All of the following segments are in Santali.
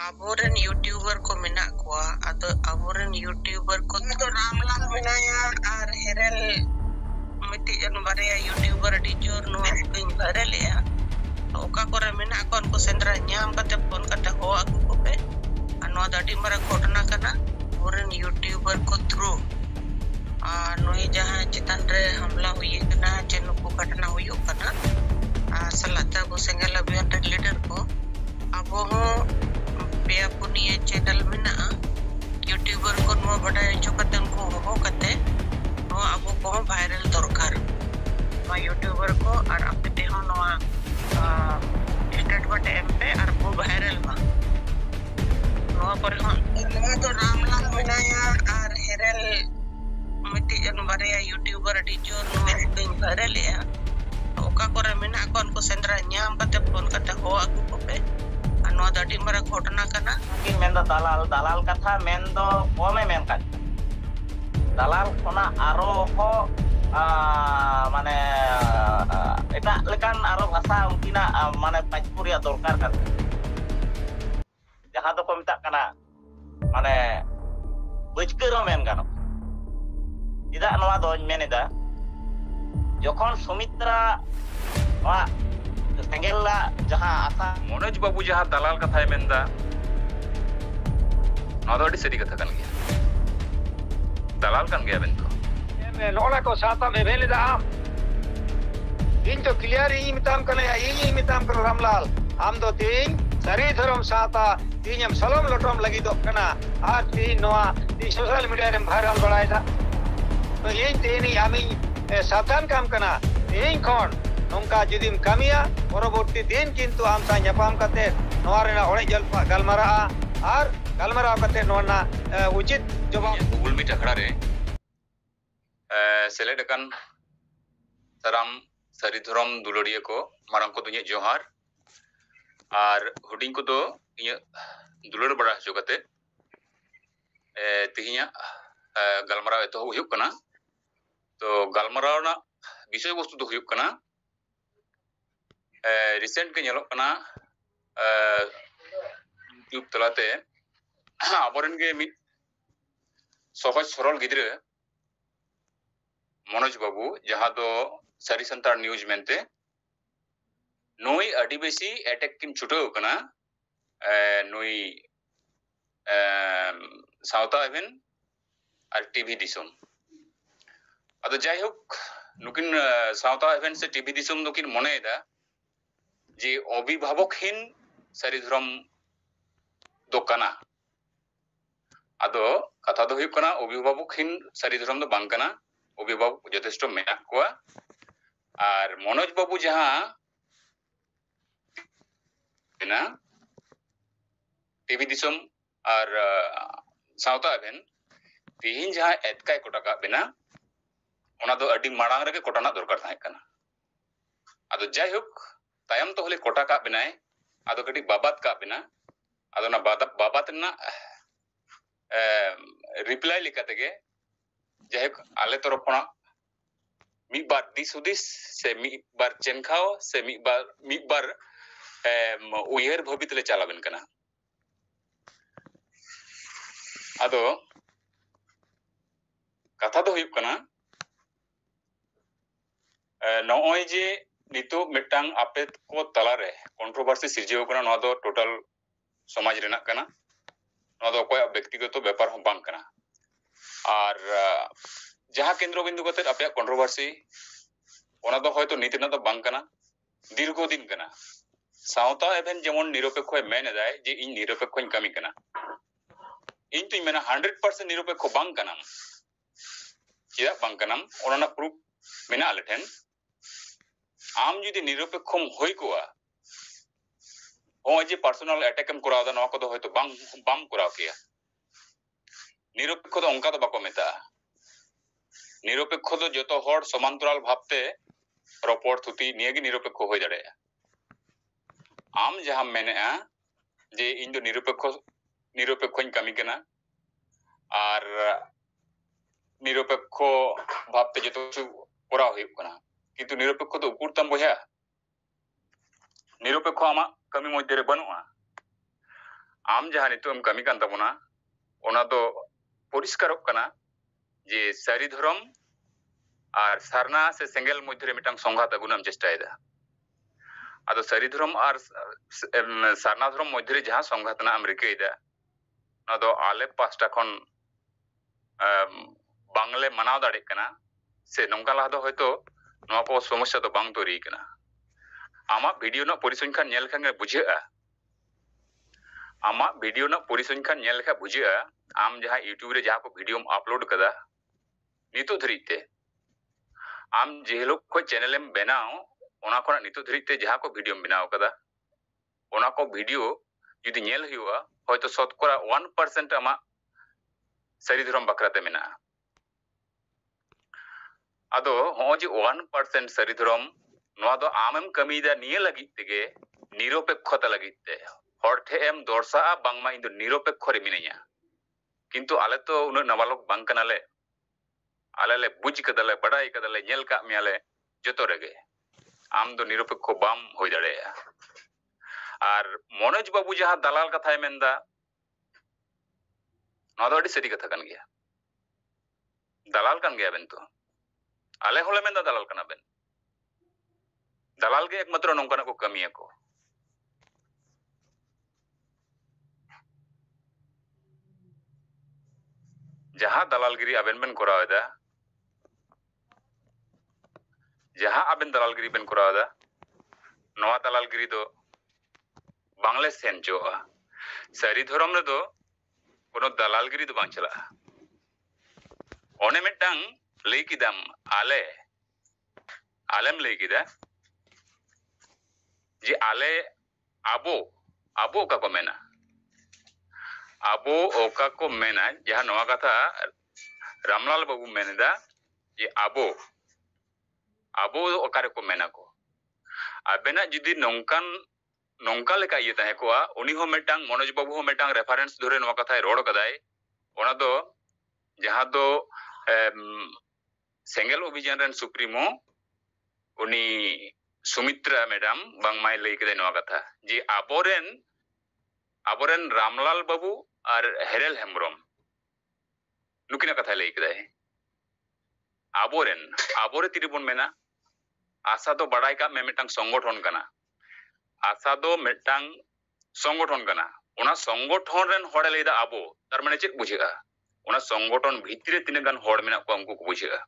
aboren YouTuber ko menak kuwa atau aboren YouTuber ko itu Ramlan menaya ar herel miti jan baraya YouTuber di jur no ping barel ya oka kore menak kon ko sendra nyam kate pon kata ho aku ko pe anu tadi mara kotna kana aboren YouTuber ko through noi jahan chitan re hamla huye kana chenu ko katna huyo kana salata ko sengala bian leader ko abo ho Pia punya channel mina YouTuber ko no bada chokatan ko ho kate no abu ko viral dorkar ma YouTuber ko ar apne te ho no state bate mp ar ko viral ma no par ho no to ramlan mina ya ar herel miti jan baraya YouTuber di jor no ping viral ya oka kore mina kon ko sendra nyam kate pon kate ho aku ko pe anu tadi mara kotna kana ki mendo dalal katha mendo kome men kan dalal kona aro ho mane eta lekan aro bhasa unkina mane pajpuria dorkar kan jaha do ko metak kana mane bujkero men kan tidak noa doñ meneda jokhon Sumitra wa Tenggelam jaha asa Manoj बाबू जहाँ दलाल कथा मेंदा नौदोड़ी सरी कथा कन गया दलाल कन गया बिंदु नोला को साता में भेले दा इन तो क्लियर ही मिताम कने या ही मिताम कर रामलाल आम दो तीन सरी धरम साता तीन हम सलम लटम लगी दो कना आज तीन नोआ ती सोशल मीडिया रे वायरल बड़ाय दा तो ये तीन आमी सावधान काम कना तीन कोन नोंका जुदिम कामिया परवर्ती दिन किंतु आम सा ᱧᱟᱯᱟᱢ कते नोआ रेना ओळे जलपा गलमरा आर गलमरा कते नोना उचित जवाब गूगल मीट अखड़ा रे सेलेक्ट कन सराम सरी धरम दुलड़िया को मारंग को दुनिया जोहार आर हुडिंग को तो इया दुलड़ बड़ा जो कते तिहिया गलमरा तो हुयुक कना तो गलमरा ना विषय वस्तु तो हुयुक कना रिसेंट के ñelok kana YouTube talate aboren ge mit সহজ সরল গিদ্রে मनोज बाबू जहाँ दो सारी संतार न्यूज मेनते नोई अडी बेसी अटैक किन छुटो कना नोई साउता एवेन और टीवी दिसोम अदो जाय होक नुकिन साउता एवेन से टीवी दिसोम नुकिन मनेदा जे अभिभावकहीन सारी धरम दो कना आदो कथा दो हुयुक कना अभिभावकहीन सारी धरम दो बांग कना अभिभावक यथेष्ट मेनाक कोआ और मनोज बाबू जहाँ ना टीवी दिसोम और साउता एवेन तिहिन जहाँ एतकाय कोटाका बेना ओना दो अडी माड़ांग रगे कोटाना दरकार थाहे कना आदो जाय होक तायम तो हले कोटा का बिनाय आदो कटी बाबात का बिना आदो ना बाबात ना रिप्लाई लिखते जाहे आले तरफ पना मी बार दिस से मी बार चेनखाओ से मी बार उयहर भवित ले चला बिन कना आदो कथा दो हुयुक कना नॉय जे नितो मिटांग आपेत को तलारे कंट्रोवर्सी सिरजेव कना नवा दो टोटल समाज रेना कना नवा दो कोई व्यक्तिगत व्यापार हो बांग कना और जहाँ केंद्र बिंदु कते आपया कंट्रोवर्सी ओना दो होयतो नीति ना दो बांग कना दीर्घ दिन कना सावता एवेन जेमन निरपेक्ष मेन दाय जे इन निरपेक्ष कमी कना इन तो मेना 100% निरपेक्ष बांग कना चिदा बांग कना ओना प्रूफ मेना आलेठेन आम जुदी निरपेक्षम होई कोआ हो जे पर्सनल अटैक एम करावदा नवा को दो होयतो बाम कराव किया निरपेक्ष दो अंका दो बाको मेता निरपेक्ष दो जतो हर समांतराल भावते रपोर थुती नियगी निरपेक्ष होय दाड़े आम जहां मेनेआ जे इन दो निरपेक्षन कमी कना और निरपेक्ष भावते जतो कराव हुयुक कना किंतु निरपेक्ष तो उकुरतम बया निरपेक्ष आमा कमी मध्य रे बनुआ ᱟᱢ ᱡᱟᱦᱟᱸ ᱱᱤᱛᱚᱜ ᱮᱢ ᱠᱟᱹᱢᱤ ᱠᱟᱱ ᱛᱟᱵᱚᱱᱟ ᱚᱱᱟ ᱫᱚ ᱯᱚᱨᱤষ্কাᱨᱚᱜ ᱠᱟᱱᱟ ᱡᱮ ᱥᱟᱹᱨᱤ ᱫᱷᱚᱨᱚᱢ ᱟᱨ ᱥᱟᱨᱱᱟ ᱥᱮ ᱥᱮᱸᱜᱮᱞ ᱢᱚᱫᱽᱫᱷᱮ ᱨᱮ ᱢᱤᱫᱴᱟᱝ ᱥᱚᱝঘᱟᱛ ᱟᱹᱜᱩᱱᱟᱢ ᱪᱮᱥᱴᱟᱭᱮᱫᱟ ᱟᱫᱚ ᱥᱟᱹᱨᱤ ᱫᱷᱚᱨᱚᱢ ᱟᱨ ᱥᱟᱨᱱᱟ ᱫᱷᱚᱨᱚᱢ ᱢᱚᱫᱽᱫᱷᱮ ᱨᱮ ᱡᱟᱦᱟᱸ ᱥᱚᱝঘᱟᱛ ᱨᱮᱱᱟᱜ ᱮᱢ ᱨᱤᱠᱟᱹᱭᱮᱫᱟ ᱱᱚᱣᱟ ᱫᱚ ᱟᱞᱮ ᱯᱟᱥᱴᱟ ᱠᱷᱚᱱ ᱵᱟᱝᱞᱮ ᱢᱟᱱᱟᱣ ᱫᱟᱲᱮᱭᱟᱜ ᱠᱟᱱᱟ ᱥᱮ ᱱᱚᱝᱠᱟ ᱞᱟᱦᱟ ᱫᱚ ᱦᱚᱭᱛᱳ ᱱᱚᱣᱟ ᱠᱚ ᱥᱚᱢᱚᱥᱥᱟ ᱫᱚ ᱵᱟᱝ ᱛᱚᱭᱨᱤ ᱠᱟᱱᱟ ᱟᱢᱟᱜ ᱵᱷᱤᱰᱤᱭᱳ ᱨᱮᱱᱟᱜ ᱯᱚᱨᱤᱥᱚᱝᱠᱷᱟᱱ ᱧᱮᱞ ᱞᱮᱠᱷᱟᱱ ᱜᱮ ᱵᱩᱡᱷᱟᱹᱜᱼᱟ ᱟᱢᱟᱜ ᱵᱷᱤᱰᱤᱭᱳ ᱨᱮᱱᱟᱜ ᱯᱚᱨᱤᱥᱚᱝᱠᱷᱟᱱ ᱧᱮᱞ ᱞᱮᱠᱷᱟᱱ ᱵᱩᱡᱷᱟᱹᱜᱼᱟ ᱟᱢ ᱡᱟᱦᱟᱸ ᱤᱭᱩᱴᱩᱵᱽ ᱨᱮ ᱡᱟᱦᱟᱸ ᱠᱚ ᱵᱷᱤᱰᱤᱭᱳᱢ ᱟᱯᱞᱳᱰ ᱠᱟᱫᱟ ᱱᱤᱛᱚᱜ ᱫᱷᱟᱹᱨᱤᱡ ᱛᱮ ᱟᱢ ᱡᱮ ᱦᱤᱞᱳᱜ ᱠᱷᱚᱱ ᱪᱮᱱᱮᱞᱮᱢ ᱵᱮᱱᱟᱣ ᱚᱱᱟ ᱠᱷᱚᱱᱟᱜ ᱱᱤᱛᱚᱜ ᱫᱷᱟᱹᱨᱤᱡ ᱛᱮ ᱡᱟᱦᱟᱸ ᱠᱚ ᱵᱷᱤᱰᱤᱭᱳᱢ ᱵᱮᱱᱟᱣ ᱠᱟᱫᱟ ᱚᱱᱟ ᱠᱚ ᱵᱷᱤᱰᱤᱭᱳ ᱡᱩᱫᱤ ᱧᱮᱞ ᱦᱩᱭᱩᱜᱼᱟ ᱦᱚᱭᱛᱳ ᱥᱚᱛᱠᱚᱨᱟ 1% ᱟᱢᱟᱜ ᱥᱟᱹᱨᱤ ᱫᱷᱚᱨᱚᱢ ᱵᱟᱠᱷᱨᱟᱛᱮ ᱢᱮᱱᱟᱜᱼᱟ ᱟᱫᱚ ᱦᱚᱸᱜᱼᱚᱭ ᱡᱮ 1% ᱥᱟᱹᱨᱤ ᱫᱷᱚᱨᱚᱢ ᱱᱚᱣᱟ ᱫᱚ ᱟᱢᱮᱢ ᱠᱟᱹᱢᱤᱭᱮᱫᱟ ᱱᱤᱭᱟᱹ ᱞᱟᱹᱜᱤᱫ ᱛᱮᱜᱮ ᱱᱤᱨᱚᱯᱮক্ষᱚতা ᱞᱟᱹᱜᱤᱫ ᱛᱮ ᱦᱚᱲ ᱴᱷᱮᱡ ᱮᱢ ᱫᱚᱨᱥᱟᱜᱼᱟ ᱵᱟᱝᱢᱟ ᱤᱧ ᱫᱚ ᱱᱤᱨᱚᱯᱮᱠᱠᱷᱚ ᱨᱮ ᱢᱤᱱᱟᱹᱧᱟ ᱠᱤᱱᱛᱩ ᱟᱞᱮ ᱛᱚ ᱩᱱᱟᱹᱜ ᱱᱟᱵᱟᱞᱚᱠ ᱵᱟᱝ ᱠᱟᱱᱟᱞᱮ ᱟᱞᱮ ᱞᱮ ᱵᱩᱡ ᱠᱟᱫᱟᱞᱮ ᱵᱟᱰᱟᱭ ᱠᱟᱫᱟᱞᱮ ᱧᱮᱞ ᱠᱟᱜ ᱢᱮᱭᱟᱞᱮ ᱡᱚᱛᱚ ᱨᱮᱜᱮ ᱟᱢ ᱫᱚ ᱱᱤᱨᱚᱯᱮᱠᱠᱷᱚ ᱵᱟᱢ ᱦᱩᱭ ᱫᱟᱲᱮᱭᱟᱜᱼᱟ ᱟᱨ ᱢᱚᱱᱳᱡ ᱵᱟᱵᱩ ᱡᱟᱦᱟᱸ ᱫᱟᱞᱟᱞ ᱠᱟᱛᱷᱟᱭ ᱢᱮᱱᱫᱟ ᱱᱚᱣᱟ ᱫᱚ ᱟᱹᱰᱤ ᱥᱟᱹᱨᱤ ᱠᱟᱛᱷᱟ ᱠᱟᱱ ᱜᱮᱭᱟ ᱫᱟᱞᱟᱞ ᱠᱟᱱ ᱜᱮᱭᱟᱵᱮᱱ ᱛᱚ ᱟᱞᱮ ᱦᱚᱸᱞᱮ ᱢᱮᱱᱫᱟ ᱫᱟᱞᱟᱞ ᱠᱟᱱᱟᱵᱮᱱ ᱫᱟᱞᱟᱞ ᱜᱮ ᱮᱠᱢᱟᱛᱨᱚ ᱱᱚᱝᱠᱟᱱᱟᱜ ᱠᱚ ᱠᱟᱹᱢᱤᱭᱟᱠᱚ ᱡᱟᱦᱟᱸ ᱫᱟᱞᱟᱞᱜᱤᱨᱤ ᱟᱵᱮᱱ ᱵᱮᱱ ᱠᱚᱨᱟᱣ ᱮᱫᱟ ᱡᱟᱦᱟᱸ ᱟᱵᱮᱱ ᱫᱟᱞᱟᱞᱜᱤᱨᱤ ᱵᱮᱱ ᱠᱚᱨᱟᱣ ᱮᱫᱟ ᱱᱚᱣᱟ ᱫᱟᱞᱟᱞᱜᱤᱨᱤ ᱫᱚ ᱵᱟᱝᱞᱮ ᱥᱮᱱ ᱦᱚᱪᱚᱣᱟᱜᱼᱟ ᱥᱟᱹᱨᱤ ᱫᱷᱚᱨᱚᱢ ᱨᱮᱫᱚ কোনো দালালগিরি ᱫᱚ ᱵᱟᱝ ᱪᱟᱞᱟᱜᱼᱟ ᱚᱱᱮ ᱢᱤᱫᱴᱟᱝ ᱞᱟᱹᱭ ᱠᱮᱫᱟᱢ ᱟᱞᱮᱢ ᱞᱟᱹᱭ ᱠᱮᱫᱟ ᱡᱮ ᱟᱵᱚ ᱚᱠᱟ ᱠᱚ ᱢᱮᱱᱟ ᱟᱵᱚ ᱚᱠᱟ ᱠᱚ ᱢᱮᱱᱟ ᱡᱟᱦᱟᱸ ᱱᱚᱣᱟ ᱠᱟᱛᱷᱟ ᱨᱟᱢᱞᱟᱞ ᱵᱟᱵᱩ ᱢᱮᱱᱫᱟ ᱡᱮ ᱟᱵᱚ ᱚᱠᱟ ᱨᱮᱠᱚ ᱢᱮᱱᱟ ᱠᱚ ᱟᱵᱮᱱᱟᱜ ᱡᱩᱫᱤ ᱱᱚᱝᱠᱟ ᱞᱮᱠᱟ ᱤᱭᱟᱹ ᱛᱟᱦᱮᱸ ᱠᱚᱜᱼᱟ ᱩᱱᱤ ᱦᱚᱸ ᱢᱤᱫᱴᱟᱝ ᱢᱚᱱᱳᱡ ᱵᱟᱵᱩ ᱦᱚᱸ ᱢᱤᱫᱴᱟᱝ ᱨᱮᱯᱷᱟᱨᱮᱱᱥ ᱫᱷᱚᱨᱮ ᱱᱚᱣᱟ ᱠᱟᱛᱷᱟᱭ ᱨᱚᱲ ᱠᱟᱫᱟᱭ ᱚᱱᱟ ᱫᱚ ᱡᱟᱦᱟᱸ ᱫᱚ ᱥᱮᱸᱜᱮᱞ ᱚᱵᱷᱤᱡᱟᱱ ᱨᱮᱱ ᱥᱩᱯᱨᱤᱢᱳ ᱩᱱᱤ ᱥᱩᱢᱤᱛᱨᱟ ᱢᱮᱰᱟᱢ ᱵᱟᱝᱢᱟᱭ ᱞᱟᱹᱭ ᱠᱮᱫᱟ ᱱᱚᱣᱟ ᱠᱟᱛᱷᱟ ᱡᱮ ᱟᱵᱚᱨᱮᱱ ᱨᱟᱢᱞᱟᱞ ᱵᱟᱵᱩ ᱟᱨ ᱦᱮᱨᱮᱞ ᱦᱮᱢᱵᱨᱚᱢ ᱱᱩᱠᱤᱱᱟᱜ ᱠᱟᱛᱷᱟᱭ ᱞᱟᱹᱭ ᱠᱮᱫᱟᱭ ᱟᱵᱚᱨᱮ ᱛᱤᱨᱮᱵᱚᱱ ᱢᱮᱱᱟ ᱟᱥᱟ ᱫᱚ ᱵᱟᱲᱟᱭ ᱠᱟᱜ ᱢᱮ ᱢᱤᱫᱴᱟᱝ ᱥᱚᱝᱜᱚᱴᱷᱚᱱ ᱠᱟᱱᱟ ᱟᱥᱟ ᱫᱚ ᱢᱤᱫᱴᱟᱝ ᱥᱚᱝᱜᱚᱴᱷᱚᱱ ᱠᱟᱱᱟ ᱚᱱᱟ ᱥᱚᱝᱜᱚᱴᱷᱚᱱ ᱨᱮᱱ ᱦᱚᱲᱮ ᱞᱟᱹᱭᱫᱟ ᱟᱵᱚ ᱛᱟর ᱢᱟᱱᱮ ᱪᱮᱫ ᱵᱩᱡᱷᱟᱹᱜᱼᱟ ᱚᱱᱟ ᱥᱚᱝᱜᱚᱴᱷᱚᱱ ᱵᱷᱤᱛᱨᱤ ᱨᱮ ᱛᱤᱱᱟᱹᱜ ᱜᱟᱱ ᱦᱚᱲ ᱢᱮᱱᱟᱜ ᱠᱚᱣᱟ ᱩᱱᱠᱩ ᱠᱚ ᱵᱩᱡᱷᱟᱹᱜᱼᱟ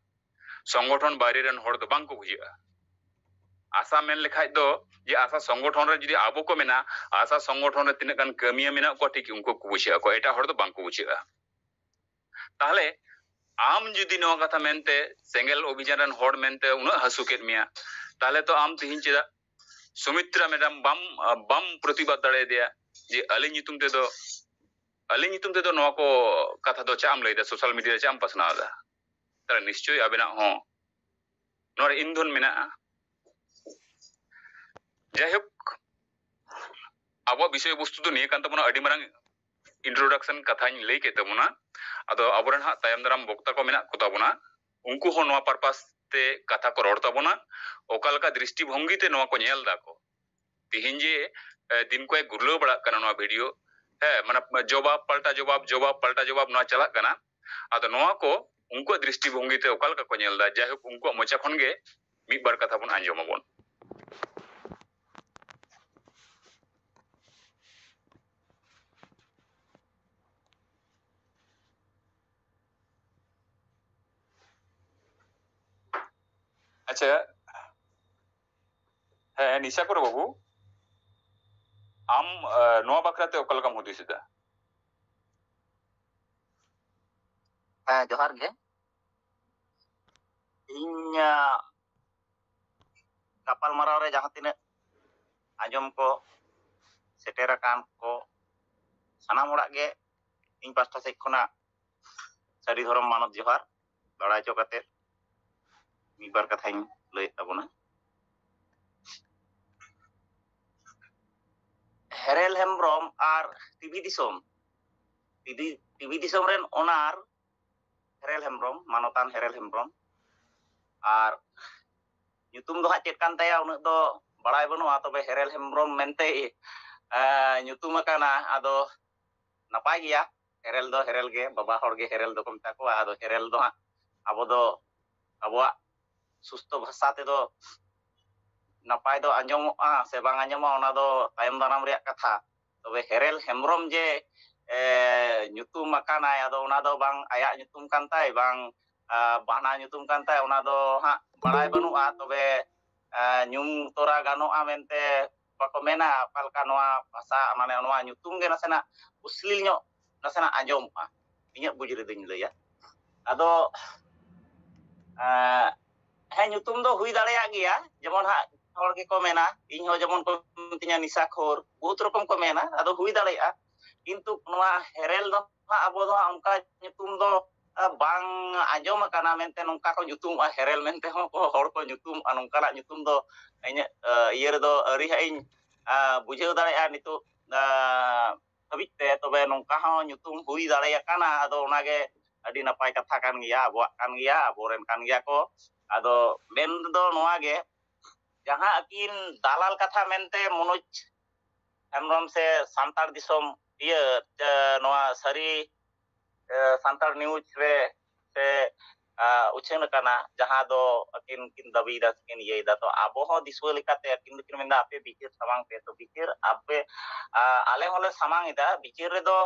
ᱥᱚᱝᱜᱚᱴᱷᱚᱱ ᱵᱟᱭᱨᱮ ᱨᱮᱱ ᱦᱚᱲ ᱫᱚ ᱵᱟᱝ ᱠᱚ ᱵᱩᱡᱷᱟᱹᱜᱼᱟ ᱟᱥᱟ ᱢᱮᱱ ᱞᱮᱠᱷᱟᱡ ᱫᱚ ᱡᱮ ᱟᱥᱟ ᱥᱚᱝᱜᱚᱴᱷᱚᱱ ᱨᱮ ᱡᱩᱫᱤ ᱟᱵᱚ ᱠᱚ ᱢᱮᱱᱟ ᱟᱥᱟ ᱥᱚᱝᱜᱚᱴᱷᱚᱱ ᱨᱮ ᱛᱤᱱᱟᱹᱜ ᱜᱟᱱ ᱠᱟᱹᱢᱤᱭᱟᱹ ᱢᱮᱱᱟᱜ ᱠᱚᱣᱟ ᱴᱷᱤᱠ ᱩᱱᱠᱩ ᱠᱚ ᱵᱩᱡᱷᱟᱹᱜᱼᱟ ᱠᱚ ᱮᱴᱟᱜ ᱦᱚᱲ ᱫᱚ ᱵᱟᱝ ᱠᱚ ᱵᱩᱡᱷᱟᱹᱜᱼᱟ ᱛᱟᱦᱞᱮ ᱟᱢ ᱡᱩᱫᱤ ᱱᱚᱣᱟ ᱠᱟᱛᱷᱟ ᱢᱮᱱᱛᱮ ᱥᱮᱸᱜᱮᱞ ᱚᱵᱷᱤᱡᱟᱱ ᱨᱮᱱ ᱦᱚᱲ ᱢᱮᱱᱛᱮ ᱩᱱᱟᱹᱜ ᱦᱟᱹᱥᱩ ᱠᱮᱫ ᱢᱮᱭᱟ তাহলে তো আম তিহিন চেদᱟ সুমিত্রা ম্যাডাম বাম প্রতিবাদ দাঁড়াইয়া যে আলিᱧ ᱧᱩᱛᱩᱢ ᱛᱮᱫᱚ ᱱᱚᱣᱟ ᱠᱚ ᱠᱟᱛᱷᱟ ᱫᱚ ᱪᱮᱫ ᱮᱢ ᱞᱟᱹᱭᱫᱟ ᱥᱳᱥᱟᱞ ᱢᱤᱰᱤᱭᱟ ᱨᱮ ᱪᱮᱫ ᱮᱢ ᱯᱟᱥᱱᱟᱣ ᱮᱫᱟ ᱛᱟᱦᱞᱮ ᱱᱤশ্চয়ই ᱟᱵᱮᱱᱟᱜ ᱦᱚᱸ ᱱᱚᱣᱟ ᱨᱮ ᱤন্ধᱚᱱ ᱢᱮᱱᱟᱜᱼᱟ ᱡᱟᱭᱦᱳᱠ ᱟᱵᱚᱣᱟᱜ ᱵᱤषᱚᱭ ᱵᱚᱥᱛᱩ ᱫᱚ ᱱᱤᱭᱟᱹ ᱠᱟᱱ ᱛᱟᱵᱚᱱᱟ ᱟᱹᱰᱤ ᱢᱟᱨᱟᱝ ᱤᱱᱴᱨᱳᱰᱟᱠᱥᱚᱱ ᱠᱟᱛᱷᱟᱧ ᱞᱟᱹᱭ ᱠᱮᱫ ᱛᱟᱵᱚᱱᱟ ᱟᱫᱚ ᱟᱵᱚᱨᱮᱱ ᱦᱟᱸᱜ ᱛᱟᱭᱚᱢ ᱫᱟᱨᱟᱢ ᱵᱚᱠᱛᱟ ᱠᱚ ᱢᱮᱱᱟᱜ ᱠᱚ ᱛᱟᱵᱚᱱᱟ ᱩᱱᱠᱩ ᱦᱚᱸ ᱱᱚᱣᱟ ᱯᱟᱨᱯᱟᱥ তে কথা কো রড় তাবনা ওকা লেকা দৃষ্টিভঙ্গিতে নোয়া কো ñেল দাকো তিহিন যে দিন কয়েক গুরলো বাড়াক কানা নোয়া ভিডিও হ্যাঁ মানে জবাব পাল্টা জবাব নোয়া চালাক কানা আদো নোয়া কো উনকো দৃষ্টিভঙ্গিতে ওকা লেকা কো ñেল দা যাইহোক উনকো মোচা খন গে মিদ বার কথা বন আঞ্জমাবন আচ্ছা হ্যাঁ নিশা করো বাবু আম নোয়া বাকরাতে ওকা লেকাম হুদিসিদা হ্যাঁ জোহার গে ᱤᱧ ᱜᱟᱯᱟᱞᱢᱟᱨᱟᱣ ᱨᱮ ᱡᱟᱦᱟᱸ ᱛᱤᱱᱟᱹᱜ ᱟᱸᱡᱚᱢ ᱠᱚ ᱥᱮᱴᱮᱨ ᱟᱠᱟᱱ ᱠᱚ ᱥᱟᱱᱟᱢ ᱦᱚᱲᱟᱜ ᱜᱮ ᱤᱧ ᱯᱟᱥᱴᱟ ᱥᱮᱫ ᱠᱷᱚᱱᱟᱜ ᱥᱟᱹᱨᱤ ᱫᱷᱚᱨᱚᱢ ᱢᱟᱱᱚᱛ ᱡᱚᱦᱟᱨ ᱵᱟᱲᱟᱭ ᱦᱚᱪᱚ ᱠᱟᱛᱮ ᱢᱤᱫ ᱵᱟᱨ ᱠᱟᱛᱷᱟᱧ ᱞᱟᱹᱭᱮᱫ ᱛᱟᱵᱚᱱᱟ ᱦᱮᱨᱮᱞ ᱦᱮᱢᱵᱨᱚᱢ ᱟᱨ ᱴᱤᱵᱷᱤ ᱫᱤᱥᱚᱢ ᱨᱮᱱ ᱚᱱᱟᱨ ᱦᱮᱨᱮᱞ ᱦᱮᱢᱵᱨᱚᱢ ᱢᱟᱱᱚᱛᱟᱱ ᱦᱮᱨᱮᱞ ᱦᱮᱢᱵᱨᱚᱢ ᱟᱨ ᱧᱩᱛᱩᱢ ᱫᱚ ᱦᱟᱸᱜ ᱪᱮᱫ ᱠᱟᱱ ᱛᱟᱭᱟ ᱩᱱᱟᱹᱜ ᱫᱚ ᱵᱟᱲᱟᱭ ᱵᱟᱹᱱᱩᱜᱼᱟ ᱛᱚᱵᱮ ᱦᱮᱨᱮᱞ ᱦᱮᱢᱵᱨᱚᱢ ᱢᱮᱱᱛᱮ ᱧᱩᱛᱩᱢ ᱟᱠᱟᱱᱟ ᱟᱫᱚ ᱱᱟᱯᱟᱭ ᱜᱮᱭᱟ ᱦᱮᱨᱮᱞ ᱫᱚ ᱦᱮᱨᱮᱞ ᱜᱮ ᱵᱟᱵᱟ ᱦᱚᱲ ᱜᱮ ᱦᱮᱨᱮᱞ ᱫᱚᱠᱚ ᱢᱮᱛᱟ ᱠᱚᱣᱟ ᱟᱫᱚ ᱦᱮᱨᱮᱞ ᱫᱚ ᱦᱟᱸᱜ ᱟᱵᱚ ᱫᱚ ᱟᱵᱚᱣᱟᱜ ᱥᱩᱥᱛᱷᱚ ᱵᱷᱟষᱟ ᱛᱮᱫᱚ ᱱᱟᱯᱟᱭ ᱫᱚ ᱟᱸᱡᱚᱢᱚᱜᱼᱟ ᱥᱮ ᱵᱟᱝ ᱟᱸᱡᱚᱢᱚᱜᱼᱟ ᱚᱱᱟ ᱫᱚ ᱛᱟᱭᱚᱢ ᱫᱟᱨᱟᱢ ᱨᱮᱭᱟᱜ ᱠᱟᱛᱷᱟ ᱛᱚᱵᱮ ᱦᱮᱨᱮᱞ ᱦᱮᱢᱵᱨᱚᱢ ᱡᱮ ᱧᱩᱛᱩᱢ ᱟᱠᱟᱱᱟᱭ ᱟᱫᱚ ᱚᱱᱟ ᱫᱚ ᱵᱟᱝ ᱟᱭᱟᱜ ᱧᱩᱛᱩᱢ kan tay bang bana nyutum kan tay ona do hak barai banua tobe nyum tora ganoa mente bako mena apalka noa basa mane noa nyutum ge nasena uslil nyok nasena anjoma inyak bujur ding laya ado he nyutum do hui dareyak gea jemon hak hor ge ko mena ᱤᱧ ᱦᱚᱸ ᱡᱮᱢᱚᱱ ᱠᱚ ᱢᱤᱛᱟᱹᱧᱟ ᱱᱤᱥᱟ ᱠᱷᱳᱨ ᱵᱚᱦᱩᱛ ᱨᱚᱠᱚᱢ ᱠᱚ ᱢᱮᱱᱟ ᱟᱫᱚ ᱦᱩᱭ ᱫᱟᱲᱮᱭᱟᱜᱼᱟ ᱠᱤᱱᱛᱩ ᱱᱚᱣᱟ ᱦᱮᱨᱮᱞ ᱫᱚ ᱟᱵᱚ ᱫᱚ ᱚᱱᱠᱟ ᱧᱩᱛᱩᱢ ᱫᱚ bang ajom akana mente nongka ko nyutum herel mente hon ko hor ko nyutum nongkala nyutum do inya iyer do ari ha ing bujhew dareya nitu habit te tobe nongka hon nyutum hui dareya kana ado onage adi napai katha kan gea abuak kan gea aboren kan gea ko ado men do noa ge jaha akin dalal katha mente Manoj Hembrом se santar disom iye noa sari santar news re se uchen kana jaha do akin kin dabi da kin ye da to abo ho diswa lekate akin kin menda ape bikir samang pe to bikir ape ale hole samang ida bikir re do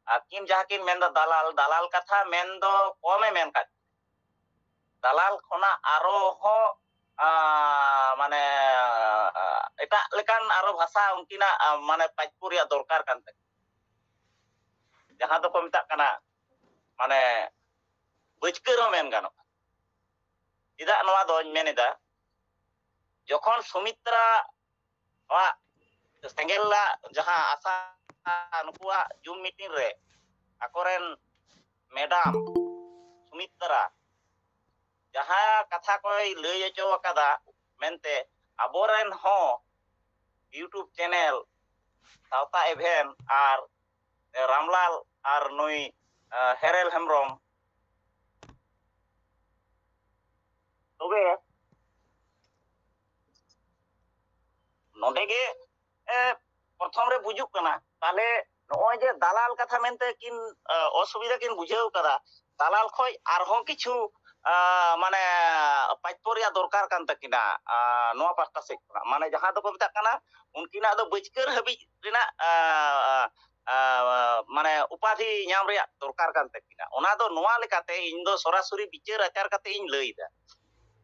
akin jaha kin menda dalal katha mendo kome men kat dalal khona aro ho mane eta lekan aro bhasa unkina mane pajpur ya dorkar kan jaha do ko metak kana mane bujkero men gano ida noa do menida jokhon Sumitra wa sengella jaha asa nukua Zoom meeting re akoren madam Sumitra jaha katha koy lay ocho akada mente aboren ho YouTube channel Sawta Event ar Ramlal ar nui Herel Hembrом tobe nonde ge prothom re bujuk kana tale noy je dalal katha mente kin osubida kin bujhew kada dalal khoi arhon kichu mane pajporia dorkar kan takina noa pasta sek mane jaha do ko metak kana unkina do bujker habi rina mane upadhi nyam reyak dorkar kan takina ona do noa lekate iñ do sorasuri bicar acar kate iñ lay da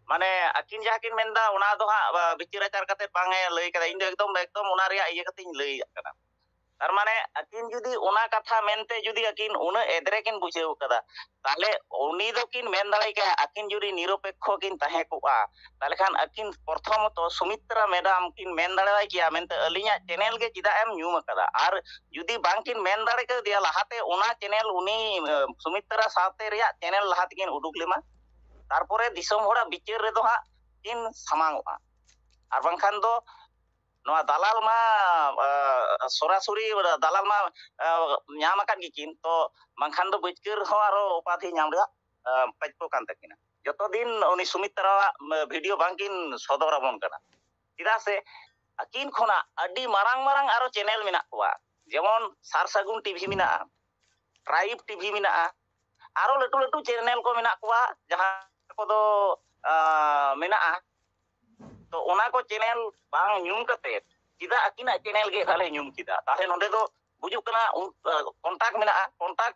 mane akin jakin menda ona do ha bicar acar kate pange lay kada iñ do ekdom ona reyak iye kate iñ lay kana tar mane akin judi ona katha mente judi akin una edre kin bujhew kada tale uni do kin men dare ka akin judi niropekho kin tahe koa tale khan akin porthomoto Sumitra madam kin men dare kiya mente alinya channel ge chida em nyum kada ar judi bang kin men dare ka dia lahate ona channel uni Sumitra saate reya channel lahate kin uduk lema tarpore disom hora bicar re do ha kin samangoa ar bangkhan do noa dalal ma sorasuri dalal ma nyam akan gikin to bangkhan do bujker ho aro upadhi nyam reya pajpo kan takina joto din uni Sumitra video bangkin sodor abon kana tida se akin khona adi marang aro channel menak koa jemon Sarsagun TV menaa Tribe TV menaa aro letu channel ko menak koa jaha ko do menaa to ona ko channel bang nyum kate kita akina channel ge thale nyum kita tahe nonde do bujuk kana kontak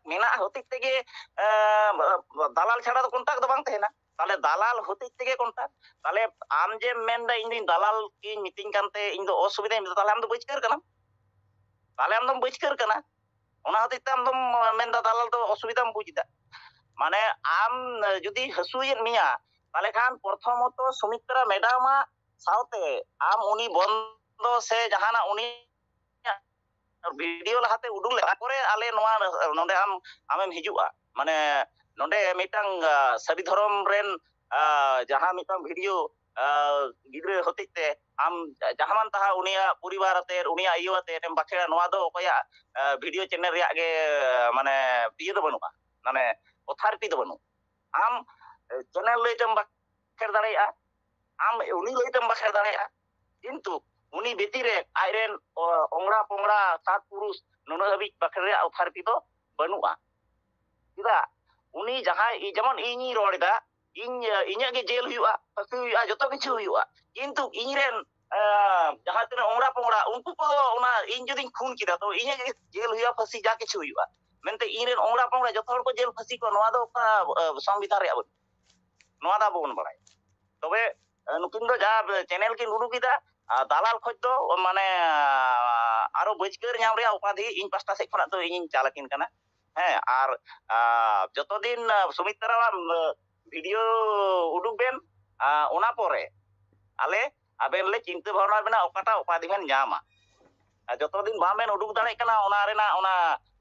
menaa hotik tege dalal chhara do kontak do bang tehena tale dalal hotik tege kontak tale am je menda iñ dalal ki meeting kante iñ do osubida tale am do bujker kana tale am do bujker kana ona hotik te am do menda dalal do osubida bujida mane am judi hasuyen miya tale khan porthomoto Sumitra madam saute am uni bondo se jahana uni video lahate udul le pore ale noa nonde amem hijua mane nonde mitang sari dhorom ren jaha mitang video gidre hotik te am jahaman taha unia puribar ate unia iyo ate em bakhera noa do okoya video channel reyak ge mane piye do banua mane authority do banu am channel lay tem bakher dareya am uni lay tem bakher dareya kintu uni betire airen ongra pongra sat purus nono habis bakre authority do banua tidak uni jahai jemon ini ror da inya ge jail huyua pasti huyua joto kichu huyua kintu inyren jaha tina ongra pongra unku ko ona in jodi khun kida to inya ge jail huyua pasti ja kichu huyua mente inyren ongra pongra joto hor ko jail pasti ko noa do ka সংবিধান re abun noa da bon barai tobe nukin do ja channel kin uru kida dalal khoj do mane aro bojker nyam rea upadhi in pasta sek khona to inin chalakin kana আর যতদিন সুমিত্রা ভিডিও উডুকবেন ওনা পরে আলে আবেন লে চিন্তা ভাবনা বেনা ওকাটা উপাধি বেন ᱧᱟᱢᱟ যতদিন বামেন উডুক দাঁড়ায় কানা ওনা রেনা ওনা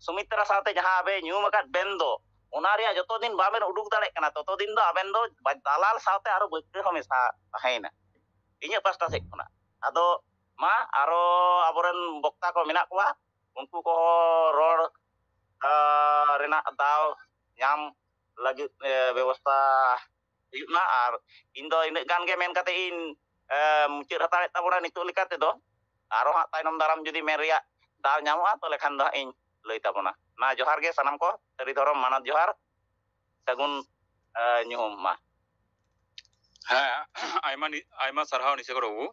সুমিত্রা সাথে যাহা আবে নিয়ম আকাত বেন দো ওনা রে যতদিন বামেন উডুক দাঁড়ায় কানা ততদিন দো আবেন দো দালাল সাথে আরো বৈক্র হমেশা তাহেনা ইᱧᱟᱹᱜ ᱯᱟᱥᱴᱟ ᱥᱮᱫ ᱠᱷᱚᱱᱟᱜ ᱟᱫᱚ ᱢᱟ ᱟᱨᱚ ᱟᱵᱚᱨᱮᱱ ᱵᱚᱠᱛᱟ ᱠᱚ ᱢᱮᱱᱟᱜ ᱠᱚᱣᱟ ᱩᱱᱠᱩ ᱠᱚ ᱨᱚᱲ ᱨᱮᱱᱟᱜ ᱫᱟᱣ ᱧᱟᱢ ᱞᱟᱹᱜᱤᱫ ᱵᱮᱵᱚᱥᱛᱟ ᱦᱩᱭᱩᱜ ᱢᱟ ᱟᱨ ᱤᱧ ᱫᱚ ᱤᱱᱟᱹᱜ ᱜᱟᱱ ᱜᱮ ᱢᱮᱱ ᱠᱟᱛᱮ ᱤᱧ ᱢᱩᱪᱟᱹᱫ ᱦᱟᱛᱟᱲᱮᱫ ᱛᱟᱵᱚᱱᱟ ᱱᱤᱛᱚᱜ ᱞᱮᱠᱟ ᱛᱮᱫᱚ ᱟᱨᱚ ᱦᱟᱸᱜ ᱛᱟᱭᱱᱚᱢ ᱫᱟᱨᱟᱢ ᱡᱩᱫᱤ ᱢᱮᱱ ᱨᱮᱭᱟᱜ ᱫᱟᱣ ᱧᱟᱢᱚᱜᱼᱟ ᱛᱟᱦᱞᱮ ᱠᱷᱟᱱ ᱫᱚ ᱤᱧ ᱞᱟᱹᱭ ᱛᱟᱵᱚᱱᱟ ᱢᱟ ᱡᱚᱦᱟᱨ ᱜᱮ ᱥᱟᱱᱟᱢ ᱠᱚ ᱥᱟᱹᱨᱤ ᱫᱷᱚᱨᱚᱢ ᱢᱟᱱᱚᱛ ᱡᱚᱦᱟᱨ ᱥᱟᱹᱜᱩᱱ ᱧᱩᱦᱩᱢ ᱢᱟ आयमा सरहाव निशेखर बाबू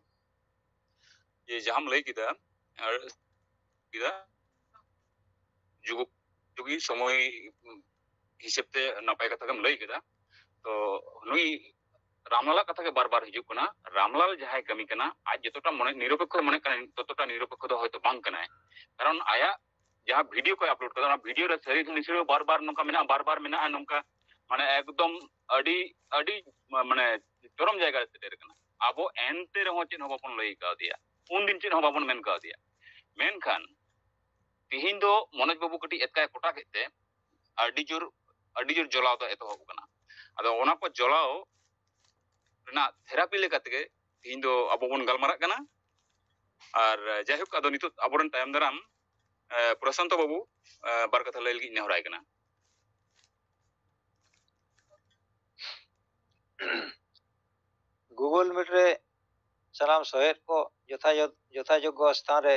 ये जहां लई किदा जुगी समय हिसाब ते नपाय कथा कम लई किदा तो नुई रामलाल कथा के बार बार हिजुक कना रामलाल जहाय कमी कना आज जतोटा मने निरपेक्ष मने कना ततोटा निरपेक्ष दो होयतो बांग कना कारण आया जहां वीडियो को अपलोड कदा ना वीडियो रे सरी निशेखर बार बार मेना नोंका माने एकदम अडी अडी माने चरम जायगा रे सेटेर कना आबो एनते रहो चिन हो बापन लई का दिया उन दिन चिन हो बापन मेन का दिया मेन खान तिहिन दो मनोज बाबू कटी एतका कोटा केते अडी जोर जलाव दा एतो हो कना अदो ओना को जलाव रेना थेरापी लेका तके तिहिन दो आबो बन गलमारा कना और जायहुक अदो नितो आबोरन टाइम दाराम प्रशांत बाबू बार कथा लई लगी नेहराय कना गूगल मीट रे सानाम सहेद को यथायोग्य स्थान रे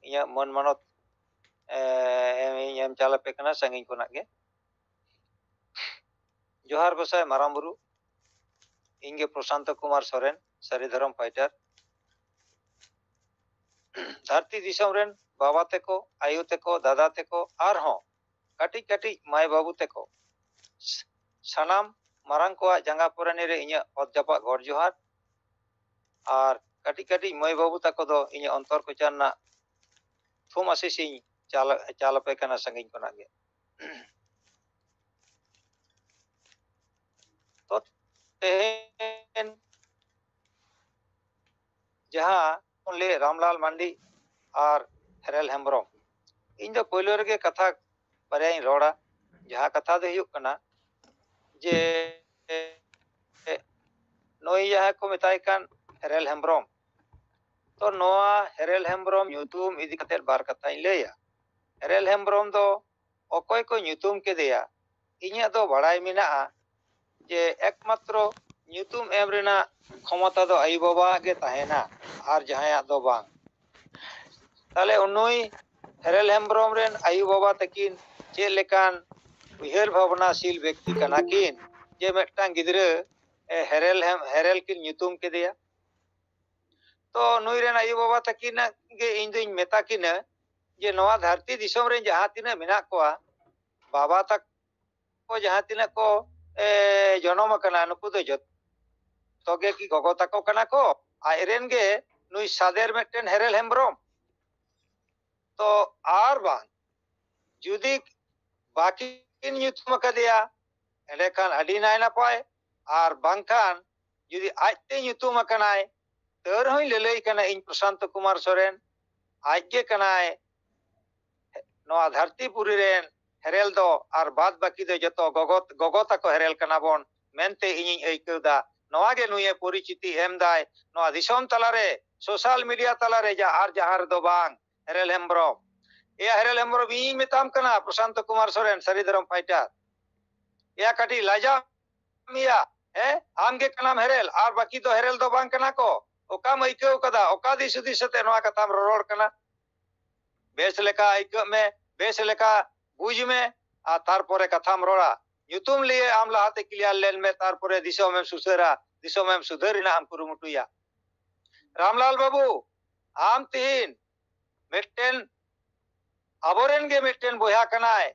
इया मन मानत एम चालापे कना संगिन कोना गे जोहार गोसाई माराम बुरु इंगे प्रशांत कुमार सोरेन सारी धर्म फाइटर धरती दिसम रेन बाबा तेको आयु तेको दादा तेको आर हो काटी काटी माय बाबू तेको सानाम मारांग को जंगा पुरानी रे इኛ ओत जापा गॉड जोहार और काटी काटी मई बाबू तको दो इኛ अंतर को चाना थुम आसीसी चालपे कना संगिन कोना गे तो तेन जहां ले रामलाल मांडी और हेरेल हेम्ब्रम इन दो पहले रे कथा बारे रोड़ा जहां कथा दे हुयुक कना जे नई जहाँ को मेताय कान हेरेल हेम्ब्रम तो नोआ हेरेल हेम्ब्रम ᱧᱩᱛᱩᱢ इदी कते बार कथा लैया हेरेल हेम्ब्रम दो अकय को ᱧᱩᱛᱩᱢ केदेया इኛ दो बड़ाय मेना जे एकमात्र ᱧᱩᱛᱩᱢ एम रेना क्षमता दो आयु बाबा गे ताहेना आर जहाया दो बांग ताले उनुई हेरेल हेम्ब्रम रेन आयु बाबा तकिन चे लेकान उहर भावनाशील व्यक्ति कनाकिन जे मेटांग गिद्रे हेरेल किन ᱧᱩᱛᱩᱢ केदेया तो नुई रेन आयु बाबा तकिन गे इन दुई मेता किन जे नवा धरती दिसम रे जहां तिना मेना कोआ बाबा तक को जहां तिना को जनम कना नुकु दो जतोगे की गगो तको कना को आयरेन गे नुई सादेर मेटन हेरेल हेम्ब्रम तो आर बांग जुदी बाकी इन ᱧᱩᱛᱩᱢ कदिया एंडे खान अडी नाय नापाय आर बांखान जुदी आजते ᱧᱩᱛᱩᱢ कनाय तर होई लेलई कना इन प्रशांत कुमार सोरेन आजगे कनाय नवा धरतीपुरी रेन हेरेल दो आर बाद बाकी दो जतो गगो तको हेरेल कना बोन मेनते इᱧ अइकौदा नवा गे नुये परिचिति एम दाय नवा दिसोम तलारे सोशल मीडिया तलारे जा आर जहार दो बांग हेरेल हेम्ब्रम या हेरेल हेम्ब्रम इ मेताम कना प्रशांत कुमार सोरेन सारी धर्म फाइटर या काटी लाजा मिया आमगे कनाम हेरेल आर बाकी दो हेरेल दो बांग कना को okam aikau kada oka dis hudis ate noa katham roror kana bes leka aikau me bes leka buj me ar tarpore katham rora nyutum liye am lahate clear len me tarpore disom em susera disom em sudharina am kurumutuya Ramlal babu am tihin mitten aboren ge mitten boya kanai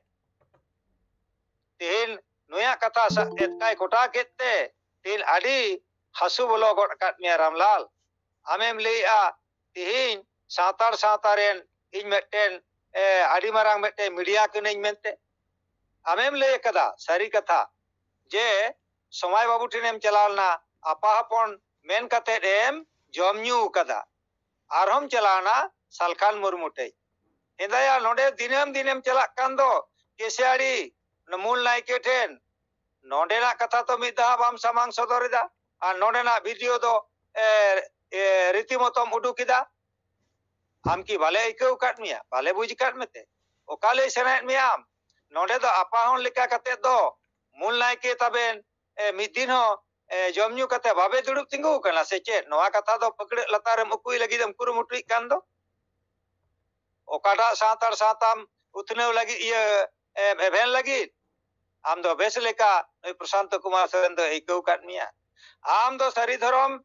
tihin nuya katha etkai kota kette tihin adi hasu bolo got kat mia Ramlal amem leia tihin sataren in mitten adi marang mitten media kuning mente amem lei kada sari katha je somay babu tinem chalalna apa hapon men kate em jom nyu kada arhom chalana salkan murmutei hindaya node dinem chalak kan do kesiari namul naike ten node na katha to midha bam samang sodorida ar node na video do ritimotom udukida am ki bale ikau kat mia bale buj kat mete okale senet miam node do apa hon leka kate do mul naike taben midin ho jomnyu kate babe dudup tinggu kana seche noa katha do pakde latarem ukui lagi dam kurumutui kan do okada satam utneu lagi iya event lagi am do bes leka noi Prashanto Kumar Soren do ikau kat mia am do sari dhorom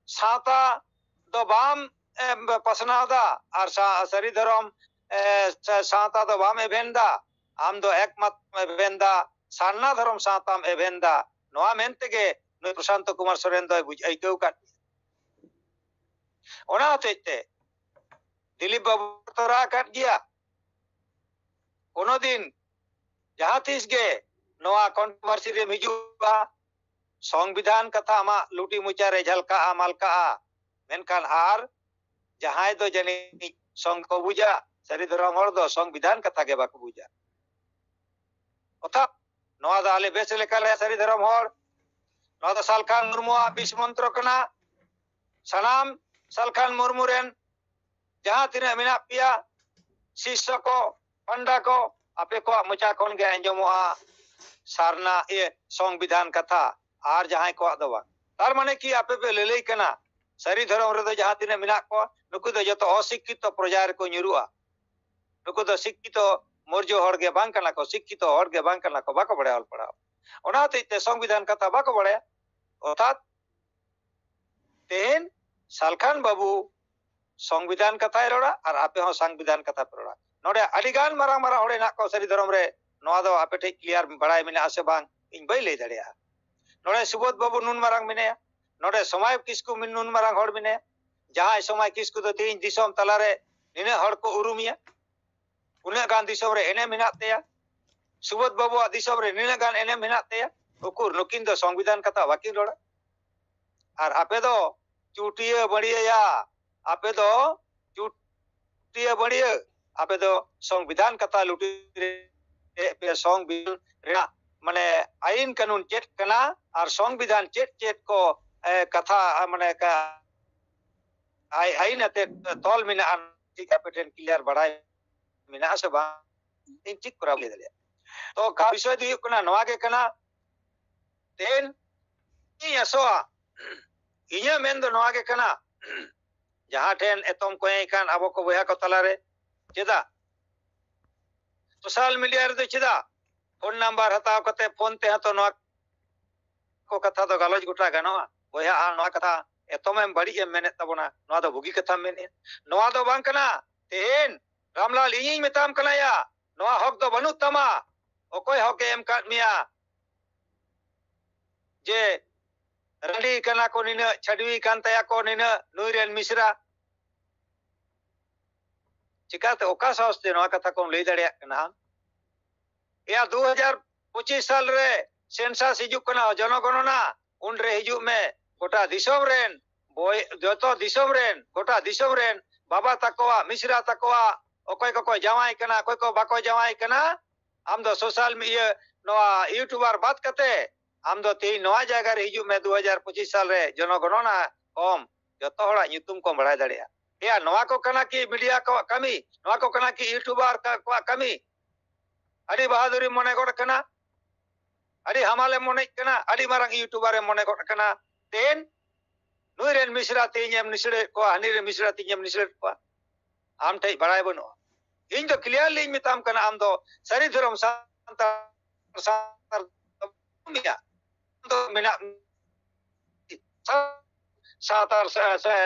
sata do bam pasnada ar sari dhorom sata do bam event da am do ekmat event da sarna dhorom satam event da noa mentege noi Prashanto Kumar Soren do buj aikau kat ona hotete Dilip babu tora kat gya kono din jaha tis ge noa kontroversi re hijuga সংবিধান katha ama luti mucha re jhalka amal ka menkan ar jahai do jani song ko buja sari dhorom hor do সংবিধান katha ge bako buja otha noa da ale bes leka le sari dhorom hor noa da Salkhan Murmu bis mantro kana sanam Salkhan Murmu ren jaha tina menak pia sisya ko panda ko ape ko mocha kon ge anjomoa sarna সংবিধান katha ar jahay ko do ba tar mane ki ape pe lelei kana sari dhorom re do jaha tina menak ko nuku do joto osikkito projar ko nyurua nuku do sikkito morjo hor ge bang kana ko sikkito hor ge bang kana ko bako bade ol padao ona te সংবিধান katha bako bade অর্থাৎ তেহেন Salkhan babu সংবিধান katha roda ar ape ho সংবিধান katha roda node adigan marang hore nak ko sari dhorom re noa do ape thik clear badai mena ase bang ing bai lei daria node Subodh babu nun marang menea node Somay Kisku min nun marang hor menea jahay Somay Kisku do tin disom talare nina hor ko urumia una gan disom re ene menak teya Subodh babu disom re nina gan ene menak teya ukur nukin do সংবিধান katha bakin roda ar ape do chutiya badiya ya ape do chutiya badiya ape do সংবিধান katha luti pe সংবিধান rena mane ain kanun chet kana ar সংবিধান chet ko katha mane ka ain ate tol mina an tik ape ten clear badai mina ase ba in tik kora le dale to ka bishoy di kana noa ge kana ten iya soa inya mendo noa ge kana jaha ten etom ko kan abo ko boya ko talare cheda social media re do cheda phone number hataw kate phone te hato noa ko katha do galoj gota ganoa boya a noa katha etom em badi em menet tabona noa do bugi katha mene noa do bang kana ten Ramlal inying metam kana ya noa hok do banu tama okoy hok em kat mia je randi kana ko nina chadwi kan taya ko nina nuiren misra chikate oka saste noa katha ko lei daria kana ya 2025 साल रे सेंसास हिजुक kana जनगणना उन रे हिजुक me gota disom ren boy joto disom ren gota disom ren baba takoa misra takoa okoy ko jawai kana okoy ko bako jawai kana am do social media noa youtuber bat kate am do tei noa jaga re hijup me 2025 साल रे जनगणना kom joto hora nyutum ko badai daria ya noa ko kana ki media ko kami noa ko kana ki youtuber ko kami adi bahaduri mone got kana adi hamale mone kana adi marang youtuber mone got kana ten नुई रेन मिश्रा तीन निसड़े को हनी रे मिश्रा तीन निसड़े को आम ठे बड़ाई बनो इन तो क्लियरली मिताम कना आम दो सरी धर्म सातर मिया तो मिना सातर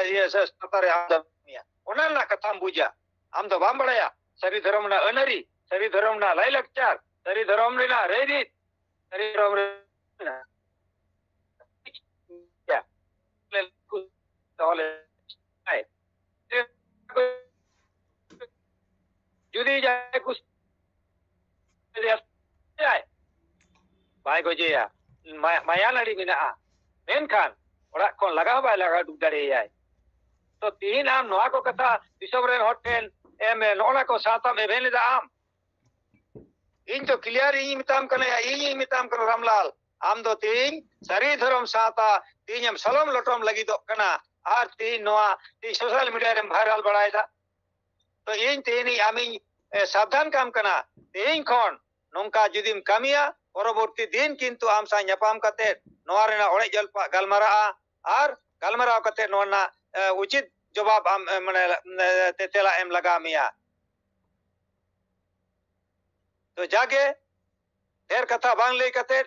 ये सातर आम दो मिया ओना ना कथाम बुझा आम दो बाम बड़ाया सरी धर्म ना अनरी सरी धर्म ना लाई लक्चार सरी धर्म रे ना रेदी सरी धर्म रे ना या ले आई जुदी जाए कुछ जाए बाय को जे या माया नड़ी मिना मेनखान ओड़ा को लगा बाय लगा डुब दाड़े याय तो तीन आम नोआ को कथा दिसम रे होटेल एम नोना को साता में भेले दा आम इन तो क्लियर इन मिताम कने या इन मिताम करो रामलाल आम दो तीन सरी धर्म साता तीन हम सलम लटम लगी दो कना आर तीन नोआ ती सोशल मीडिया रे वायरल बड़ाय दा तो इन तेनी आमी सावधान काम कना तेन खन नोंका जुदिम कामिया परवर्ती दिन किंतु आम सा न्यापाम कते नोआ रेना ओड़े जलपा गलमारा आर गलमारा कते नोना उचित जवाब आम माने तेला एम लगा मिया तो जागे ढेर कथा बांग ले कते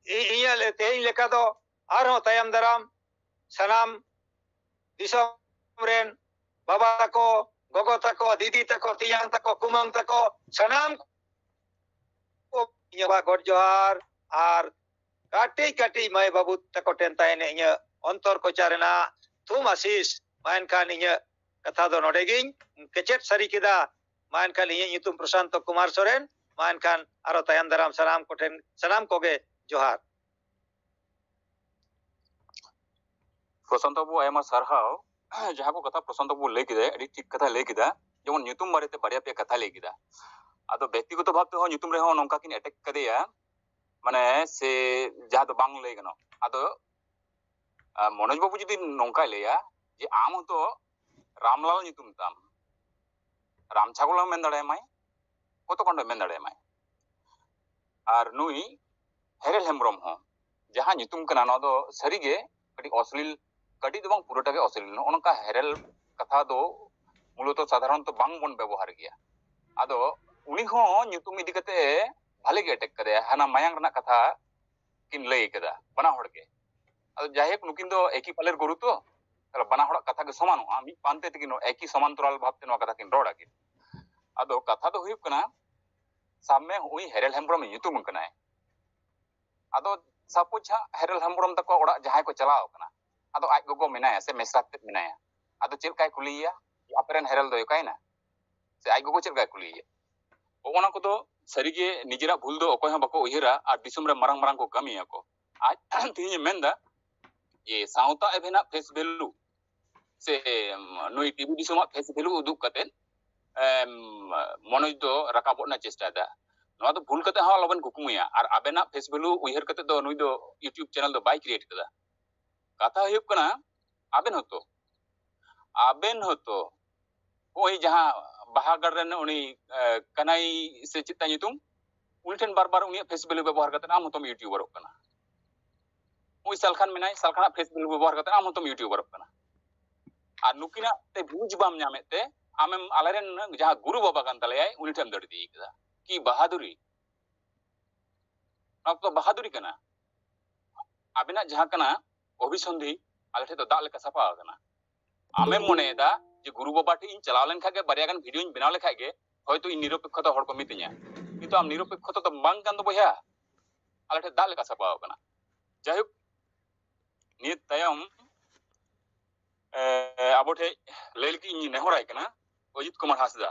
इया ले तेन लेका दो आरो तायम दराम सनाम दिसम रेन बाबा को गोगो तको दीदी तको तियांग तको कुमंग तको सनाम को इया गॉड जोहार आर काटी काटी माय बाबू तको टेंता ने इया अंतर को चारना थुम आशीष मान खान इया कथा दो नोडेगिंग केचेट सरी किदा मान खान इया युतुम प्रशांत कुमार सोरेन मान खान आरो तायम दराम सनाम को टेन सनाम कोगे जोहार प्रशांत बाबू आयमा सरहाव जहाँ को कथा प्रशांत बाबू ले किदा अड़ी ठीक कथा ले किदा जेमन ᱧᱩᱛᱩᱢ बारेते बारिया पे कथा ले किदा आदो व्यक्तिगत भावते हो ᱧᱩᱛᱩᱢ रे हो नोंका किन अटैक कदेया माने से जहाँ तो बांग ले गनो आदो मनोज बाबू जदी नोंका लेया जे आम तो रामलाल ᱧᱩᱛᱩᱢ ताम राम छागल मेन दाड़े माय कत कंड main दाड़े my are Nooyi Herelle Hembrom हो जहाँ ᱧᱩᱛᱩᱢ कना नो दो सरीगे कटी अश्लील कटी दो बांग पुरोटा के अश्लील नो ओनका हेरेल कथा दो मूलत साधारणत बांग बन व्यवहार गया आदो उनी हो ᱧᱩᱛᱩᱢ इदी कते भाले गे अटैक कदे हाना मायांग रना कथा किन लई कदा बना हड़ के आदो जाहेक नुकिन दो एकी पालेर गुरु तो तला बना हड़ कथा के समान हो मी पानते तकिन एकी समांतराल भावते नो कथा किन रोड़ा किन आदो कथा दो हुयुक कना सामने हुई हेरेल हेम्ब्रम ᱧᱩᱛᱩᱢ कनाय आदो सपोज हेरेल हेम्ब्रम तको ओड़ा जहाय को चलाव कना आदो आज गोगो मेनाया से मेसाते मेनाया आदो चेल काय कुलिया आपरेन हेरेल दो कायना से आज गोगो चेल काय कुलिया ओना को तो सरीगे निजरा भूल दो ओको बको उहिरा आर दिसुम रे मारंग मारंग को कमिया को आज तीन मेंदा ये साउता एभेना फेस वैल्यू से नोई टीवी दिसुमा फेस वैल्यू उदुक कते मनोज दो रकाबोना चेष्टा दा नोआ तो भूल कते हा लबन कुकुमुया आर आबेना फेस वैल्यू उहिर कते दो नोई दो यूट्यूब चैनल दो बाय क्रिएट कदा कथा हुयुक कना आबेन होतो ओई जहां बाहागढ़ रेन उनी कनाई से चित्ता ᱧᱩᱛᱩᱢ उनी ठेन बार बार उनी फेस वैल्यू व्यवहार करते आम होतम यूट्यूबर कना ओई सालखान मेनाय सालखाना फेस वैल्यू व्यवहार करते आम होतम यूट्यूबर कना आर नुकिना ते भूज बाम ᱧᱟᱢᱮते आमेम आलेरेन जहां गुरु बाबा कान तलेयाय उनी ठेम दड़ दी कदा की बहादुरी अब तो बहादुरी कना आबेना जहां कना अभिसंधि आले ठे तो दाग लेका साफा कना आमे मनेदा जे गुरु बाबा ठी इन चलाव लेन खागे बारिया गान वीडियो इन बनाव लेखागे होयतो इन निरपेक्षता हड़ को मितिया किंतु आम निरपेक्षता तो बांग कान दो बया आले ठे दाग लेका साफा कना जायुक नित तायम आबो ठे लेल की इन नेहराय कना अजित कुमार हासदा